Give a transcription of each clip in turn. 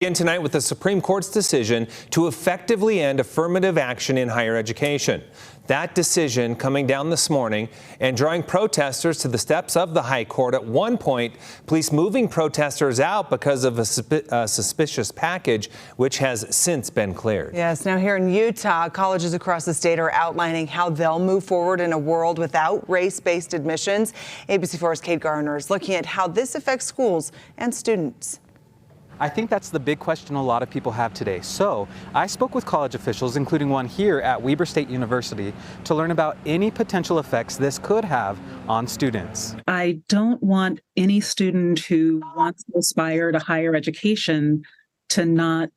Again tonight with the Supreme Court's decision to effectively end affirmative action in higher education. That decision coming down this morning and drawing protesters to the steps of the High Court. At one point, police moving protesters out because of a suspicious package, which has since been cleared. Yes, now here in Utah, colleges across the state are outlining how they'll move forward in a world without race-based admissions. ABC4's Kate Garner is looking at how this affects schools and students. I think that's the big question a lot of people have today. So I spoke with college officials, including one here at Weber State University, to learn about any potential effects this could have on students. I don't want any student who wants to aspire to higher education to not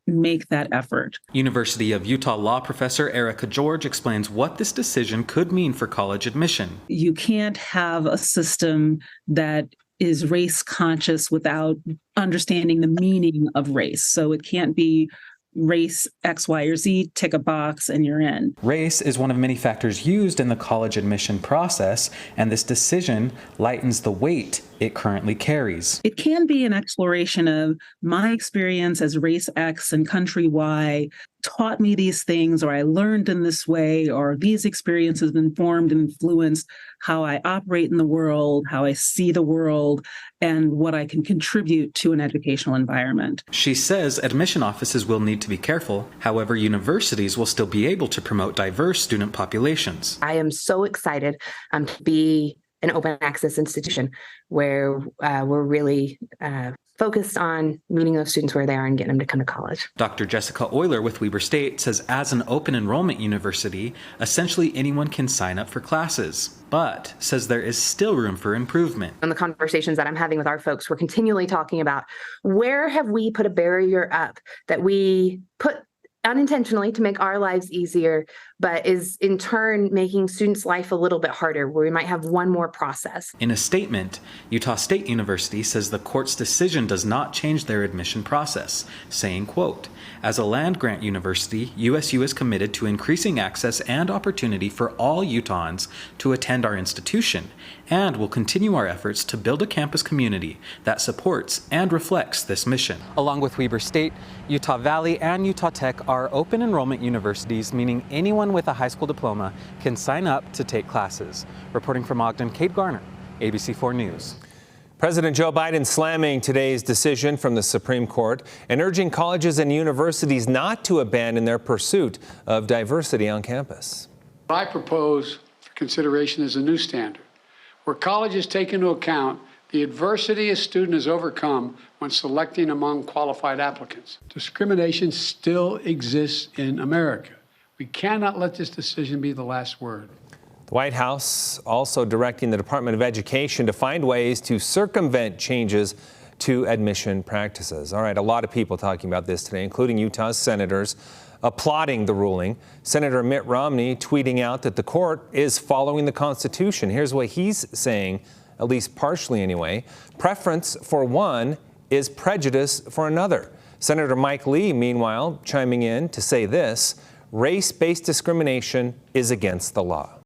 make that effort. University of Utah law professor Erica George explains what this decision could mean for college admission. You can't have a system that is race conscious without understanding the meaning of race. So it can't be race X, Y, or Z, tick a box and you're in. Race is one of many factors used in the college admission process, and this decision lightens the weight it currently carries. It can be an exploration of my experience as race X and country Y taught me these things, or I learned in this way, or these experiences informed and influenced how I operate in the world, how I see the world, and what I can contribute to an educational environment. She says admission offices will need to be careful. However, universities will still be able to promote diverse student populations. I am so excited to be an open access institution where we're really focused on meeting those students where they are and getting them to come to college. Dr. Jessica Euler with Weber State says as an open enrollment university, essentially anyone can sign up for classes, but says there is still room for improvement. In the conversations that I'm having with our folks, we're continually talking about where have we put a barrier up that we put unintentionally to make our lives easier, but is in turn making students' life a little bit harder, where we might have one more process. In a statement, Utah State University says the court's decision does not change their admission process, saying, quote, "As a land-grant university, USU is committed to increasing access and opportunity for all Utahns to attend our institution, and will continue our efforts to build a campus community that supports and reflects this mission." Along with Weber State, Utah Valley and Utah Tech are open enrollment universities, meaning anyone with a high school diploma can sign up to take classes. Reporting from Ogden, Kate Garner, ABC4 News. President Joe Biden slamming today's decision from the Supreme Court and urging colleges and universities not to abandon their pursuit of diversity on campus. What I propose for consideration is a new standard, where colleges take into account the adversity a student has overcome when selecting among qualified applicants. Discrimination still exists in America. We cannot let this decision be the last word. The White House also directing the Department of Education to find ways to circumvent changes to admission practices. All right, a lot of people talking about this today, including Utah's senators applauding the ruling. Senator Mitt Romney tweeting out that the court is following the Constitution. Here's what he's saying, at least partially anyway. Preference for one is prejudice for another. Senator Mike Lee, meanwhile, chiming in to say this: race-based discrimination is against the law.